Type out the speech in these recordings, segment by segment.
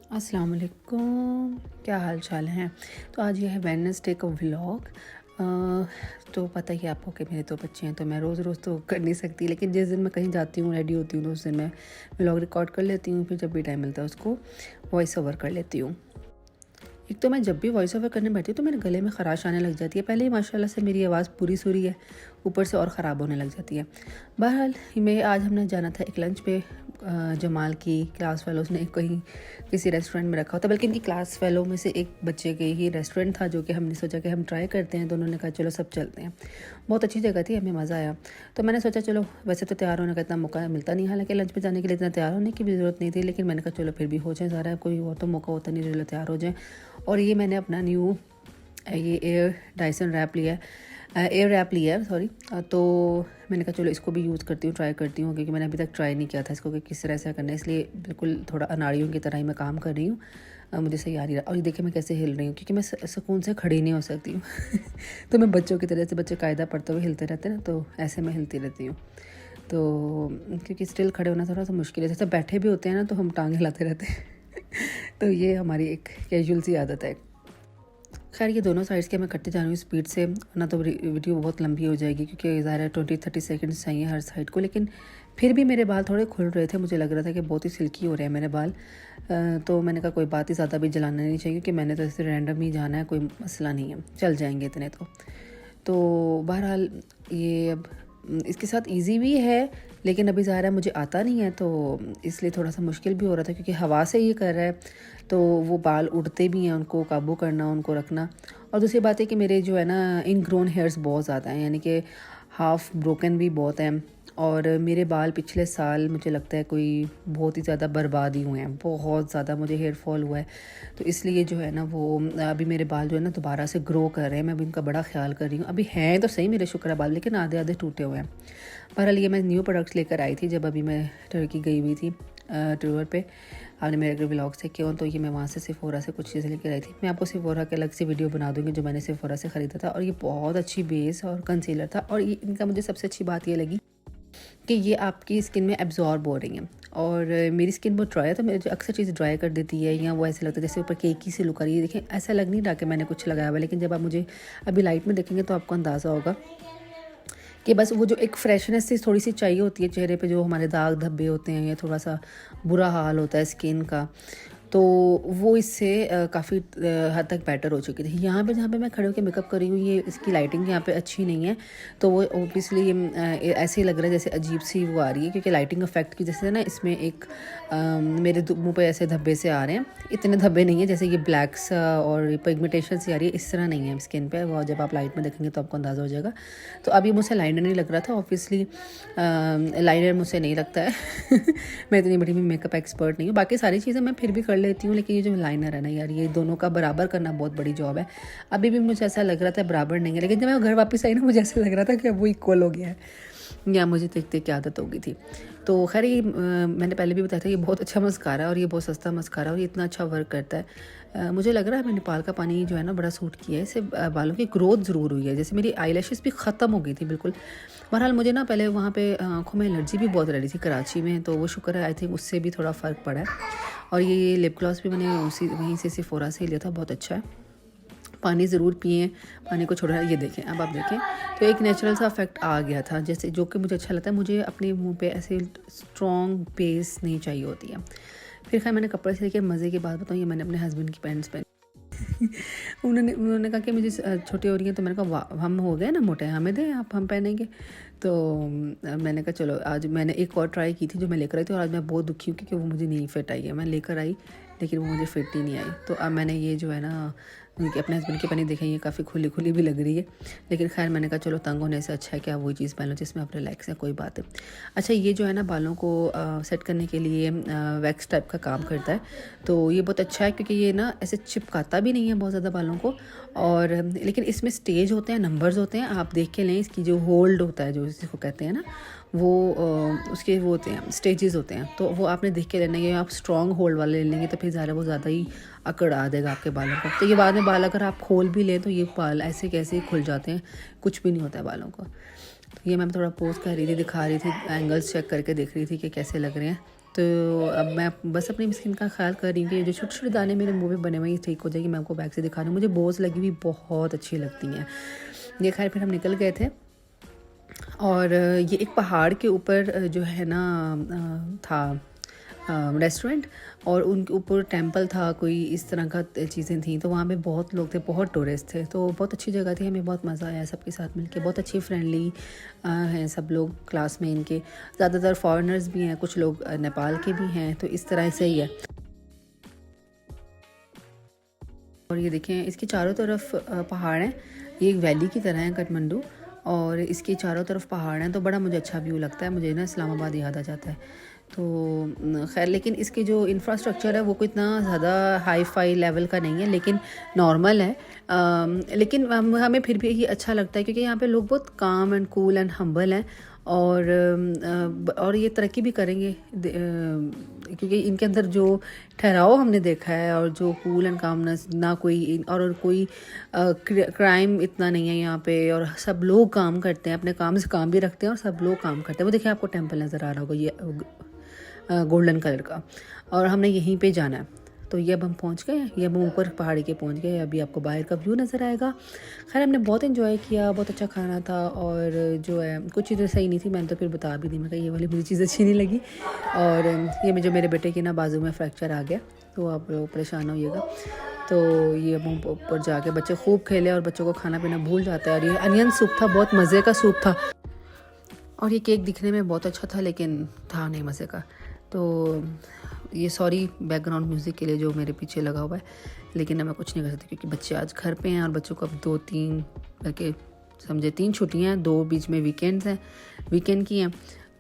अस्सलाम वालेकुम, क्या हाल चाल हैं। तो आज ये है वेडनेसडे का व्लॉग। तो पता ही है आपको कि मेरे 2 बच्चे हैं, तो मैं रोज़ रोज़ तो कर नहीं सकती, लेकिन जिस दिन मैं कहीं जाती हूँ, रेडी होती हूँ, तो उस दिन मैं व्लॉग रिकॉर्ड कर लेती हूँ। फिर जब भी टाइम मिलता है उसको वॉइस ओवर कर लेती हूँ। एक तो मैं जब भी वॉइस ओवर करने बैठती हूँ तो मेरे गले में ख़राश आने लग जाती है। पहले ही माशाल्लाह से मेरी आवाज़ पूरी सूरी है, ऊपर से और ख़राब होने लग जाती है। बहरहाल मैं आज हमने जाना था एक लंच पे। जमाल की क्लास फेलोज़ ने कहीं किसी रेस्टोरेंट में रखा होता, बल्कि इनकी क्लास फेलो में से एक बच्चे के ही रेस्टोरेंट था, जो कि हमने सोचा कि हम ट्राई करते हैं। तो उन्होंने कहा चलो सब चलते हैं। बहुत अच्छी जगह थी, हमें मज़ा आया। तो मैंने सोचा चलो, वैसे तो तैयार होने का इतना मौका मिलता नहीं, हालांकि लंच पे जाने के लिए इतना तैयार होने की भी ज़रूरत नहीं थी, लेकिन मैंने कहा चलो फिर भी हो जाए, ज़रा कोई और तो मौका होता नहीं, चलो तैयार हो जाए। और ये मैंने अपना न्यू ये एयर डायसन रैप लिया है, एयर रैप लिया है, सॉरी। तो मैंने कहा चलो इसको भी यूज़ करती हूँ, ट्राई करती हूँ, क्योंकि मैंने अभी तक ट्राई नहीं किया था इसको कि किस तरह से करना है, इसलिए बिल्कुल थोड़ा अनाड़ियों की तरह ही मैं काम कर रही हूँ। मुझे सही आ रही है। और ये देखिए मैं कैसे हिल रही हूँ, क्योंकि मैं सुकून से खड़ी नहीं हो सकती हूँ तो मैं बच्चों की तरह से, बच्चे कायदा पढ़ते हुए हिलते रहते हैं ना, तो ऐसे मैं हिलती रहती हूँ। तो क्योंकि स्टिल खड़े होना थोड़ा सा मुश्किल है, जैसे बैठे भी होते हैं ना तो हम टांग हिलाते रहते हैं तो ये हमारी एक कैजुअल सी आदत है। खैर ये दोनों साइड्स के मैं करते जा रही हूँ स्पीड से, ना तो वीडियो बहुत लंबी हो जाएगी, क्योंकि ज़ाहिर है 20-30 सेकंड्स चाहिए हर साइड को। लेकिन फिर भी मेरे बाल थोड़े खुल रहे थे, मुझे लग रहा था कि बहुत ही सिल्की हो रहे हैं मेरे बाल। तो मैंने कहा कोई बात ही ज़्यादा भी जलाना नहीं चाहिए, क्योंकि मैंने तो ऐसे रैंडम ही जाना है, कोई मसला नहीं है, चल जाएंगे इतने तो बहरहाल ये अब इसके साथ इजी भी है, लेकिन अभी ज़ाहिर है मुझे आता नहीं है, तो इसलिए थोड़ा सा मुश्किल भी हो रहा था, क्योंकि हवा से ये कर रहा है तो वो बाल उड़ते भी हैं, उनको काबू करना, उनको रखना। और दूसरी बात है कि मेरे जो है ना इनग्रोन हेयर्स बहुत ज़्यादा हैं, यानी कि हाफ़ ब्रोकन भी बहुत हैं। और मेरे बाल पिछले साल मुझे लगता है कोई बहुत ही ज़्यादा बर्बाद ही हुए हैं, बहुत ज़्यादा मुझे हेयर फॉल हुआ है। तो इसलिए जो है ना वो अभी मेरे बाल जो है ना दोबारा से ग्रो कर रहे हैं, मैं अभी इनका बड़ा ख्याल कर रही हूँ। अभी हैं तो सही मेरे शुक्र बाल, लेकिन आधे आधे टूटे हुए हैं। बहरहाल ये मैं न्यू प्रोडक्ट्स लेकर आई थी जब अभी मैं टर्की गई हुई थी टूर पे। आपने मेरे अगर व्लॉग से किया तो ये मैं वहाँ से सिफोरा से कुछ चीज़ें लेकर आई थी। मैं आपको सिफोरा के अलग से वीडियो बना दूँगी जो मैंने सिफोरा से ख़रीदा था। और ये बहुत अच्छी बेस और कंसीलर था, और ये इनका मुझे सबसे अच्छी बात ये लगी कि ये आपकी स्किन में एब्जॉर्ब हो रही हैं। और मेरी स्किन बहुत ड्राई है, तो मेरी जो अक्सर चीज़ ड्राई कर देती है, या वो ऐसे लगता है जैसे ऊपर केकी से लुक आ रही है। देखें ऐसा लग नहीं रहा कि मैंने कुछ लगाया हुआ, लेकिन जब आप मुझे अभी लाइट में देखेंगे तो आपको अंदाज़ा होगा कि बस वो जो एक फ्रेशनेस सी थोड़ी सी चाहिए होती है चेहरे पे, जो हमारे दाग धब्बे होते हैं या थोड़ा सा बुरा हाल होता है स्किन का, तो वो इससे काफ़ी हद तक बेटर हो चुकी थी। यहाँ पे जहाँ पे मैं खड़े होकर मेकअप कर रही हूँ, ये इसकी लाइटिंग यहाँ पे अच्छी नहीं है, तो वो ओबियसली ऐसे ही लग रहा है जैसे अजीब सी वो आ रही है, क्योंकि लाइटिंग इफेक्ट की जैसे ना इसमें एक मेरे मुंह पे ऐसे धब्बे से आ रहे हैं। इतने धब्बे नहीं है, जैसे ये ब्लैक सा और पिगमेंटेशन सी आ रही है, इस तरह नहीं है स्किन पे। वो जब आप लाइट में देखेंगे तो आपको अंदाज़ा हो जाएगा। तो अभी मुझसे लाइनर नहीं लग रहा था, ऑब्वियसली लाइनर मुझसे नहीं लगता है मैं इतनी बड़ी भी मेकअप एक्सपर्ट नहीं हूँ, बाकी सारी चीज़ें मैं फिर भी कर लेती हूँ, लेकिन ये जो लाइनर है ना यार, ये दोनों का बराबर करना बहुत बड़ी जॉब है। अभी भी मुझे ऐसा लग रहा था बराबर नहीं है, लेकिन जब मैं घर वापस आई ना, मुझे ऐसा लग रहा था कि अब वो इक्वल हो गया है, या मुझे देख देख के आदत हो गई थी। तो खैर ये मैंने पहले भी बताया था, ये बहुत अच्छा मस्कारा है और ये बहुत सस्ता मस्कारा है, और ये इतना अच्छा वर्क करता है। मुझे लग रहा है नेपाल का पानी जो है ना बड़ा सूट किया है, इससे बालों की ग्रोथ ज़रूर हुई है। जैसे मेरी आईलैशेस भी ख़त्म हो गई थी बिल्कुल। बहरहाल मुझे ना पहले वहाँ पे आँखों में एलर्जी भी बहुत रही थी कराची में, तो वो शुक्र है आई थिंक उससे भी थोड़ा फ़र्क पड़ा है। और ये लिप ग्लॉस भी मैंने उसी वहीं से सिफोरा से लिया था, बहुत अच्छा है। पानी ज़रूर पिए, पानी को छोड़ा। ये देखें, अब आप देखें तो एक नेचुरल सा इफेक्ट आ गया था, जैसे जो कि मुझे अच्छा लगता है। मुझे अपने मुंह पे ऐसे स्ट्रॉन्ग बेस नहीं चाहिए होती है। फिर खैर मैंने कपड़े से लेके मज़े की बात बताऊँ, ये मैंने अपने हस्बैंड की पैंट्स पहनी उन्होंने कहा कि मुझे छोटी हो रही है, तो मैंने कहा वाह, हम हो गए ना मोटे, हमें दें आप, हम पहनेंगे। तो मैंने कहा चलो, आज मैंने एक और ट्राई की थी जो मैं लेकर आई थी, और आज मैं बहुत दुखी हूँ क्योंकि वो मुझे नहीं फिट आई है। मैं लेकर आई लेकिन वो मुझे फिट ही नहीं आई। तो अब मैंने ये जो है ना उनके अपने हस्बैंड की पहनी, देखें ये काफ़ी खुली खुली भी लग रही है, लेकिन खैर मैंने कहा चलो तंग होने से अच्छा है कि आप वही चीज़ पहन लो जिसमें आप रिलैक्स है, कोई बात है। अच्छा, ये जो है ना बालों को सेट करने के लिए वैक्स टाइप का काम करता है, तो ये बहुत अच्छा है, क्योंकि ये ना ऐसे चिपकाता भी नहीं है बहुत ज़्यादा बालों को। और लेकिन इसमें स्टेज होते हैं, नंबर्स होते हैं, आप देख के लें। इसकी जो होल्ड होता है, जो जिसको कहते हैं ना, वो उसके वो होते हैं, स्टेजेस होते हैं, तो वो आपने देख के लेना है। आप स्ट्रॉन्ग होल्ड वाले ले लेंगे तो फिर ज़्यादा वो ज़्यादा ही अकड़ा देगा आपके बालों को। तो ये बाद में बाल अगर आप खोल भी लें तो ये बाल ऐसे कैसे ही खुल जाते हैं, कुछ भी नहीं होता है बालों को। तो ये मैं थोड़ा पोस्ट कर रही थी, दिखा रही थी, एंगल्स चेक करके देख रही थी कि कैसे लग रहे हैं। तो अब मैं बस अपनी स्किन का ख्याल कर रही हूँ कि जो छोटे छोटे दाने मेरे मुंह में बने हुए हैं ठीक हो जाएगी। मैं आपको बैक से दिखा रही हूँ, मुझे बोझ लगी हुई बहुत अच्छी लगती हैं ये। खैर फिर हम निकल गए थे और ये एक पहाड़ के ऊपर जो है ना था रेस्टोरेंट, और उनके ऊपर टेंपल था, कोई इस तरह का चीज़ें थी। तो वहाँ पे बहुत लोग थे, बहुत टूरिस्ट थे, तो बहुत अच्छी जगह थी। हमें बहुत मज़ा आया सबके साथ मिलके। बहुत अच्छी फ्रेंडली हैं सब लोग क्लास में इनके। ज़्यादातर फॉरेनर्स भी हैं, कुछ लोग नेपाल के भी हैं, तो इस तरह से ही है। और ये देखें इसके चारों तरफ पहाड़ हैं, ये एक वैली की तरह है काठमांडू, और इसके चारों तरफ पहाड़ हैं, तो बड़ा मुझे अच्छा व्यू लगता है। मुझे ना इस्लामाबाद याद आ जाता है। तो खैर लेकिन इसके जो इंफ्रास्ट्रक्चर है वो कोई इतना ज़्यादा हाई फाई लेवल का नहीं है, लेकिन नॉर्मल है। लेकिन हमें फिर भी ये अच्छा लगता है क्योंकि यहाँ पे लोग बहुत काम एंड कूल एंड हम्बल हैं, और ये तरक्की भी करेंगे क्योंकि इनके अंदर जो ठहराव हमने देखा है, और जो कूल एंड कामनेस, ना कोई और कोई क्राइम इतना नहीं है यहाँ पे, और सब लोग काम करते हैं, अपने काम से काम भी रखते हैं, और सब लोग काम करते हैं। वो देखिए आपको टेंपल नज़र आ रहा होगा, ये गोल्डन कलर का, और हमने यहीं पे जाना है। तो ये अब हम पहुंच गए हैं, ये अब हम ऊपर पहाड़ी के पहुंच गए। अभी आपको बाहर का व्यू नज़र आएगा। खैर हमने बहुत एंजॉय किया, बहुत अच्छा खाना था, और जो है कुछ चीज़ें सही नहीं थी, मैंने तो फिर बता भी दी, मैं कहा ये वाली मुझे चीज़ अच्छी नहीं लगी। और ये जो मेरे बेटे की ना बाजू में फ्रैक्चर आ गया, तो आप लोग परेशान होइएगा। तो ये अब हम ऊपर जाके बच्चे खूब खेले, और बच्चों को खाना पीना भूल जाता है। और ये अनियन सूप था, बहुत मज़े का सूप था, और ये केक दिखने में बहुत अच्छा था लेकिन था नहीं मज़े का। तो ये सॉरी बैकग्राउंड म्यूज़िक के लिए जो मेरे पीछे लगा हुआ है, लेकिन मैं कुछ नहीं कर सकती क्योंकि बच्चे आज घर पे हैं, और बच्चों को अब 2-3 करके समझे 3 छुट्टियाँ हैं, 2 बीच में वीकेंड्स हैं, वीकेंड की हैं,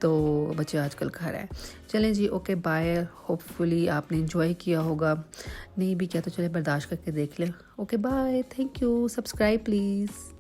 तो बच्चे आजकल घर हैं। चलें जी, ओके बाय। होपफुली आपने एंजॉय किया होगा, नहीं भी किया तो चले बर्दाश्त करके देख लें। Okay bye, thank you, subscribe please.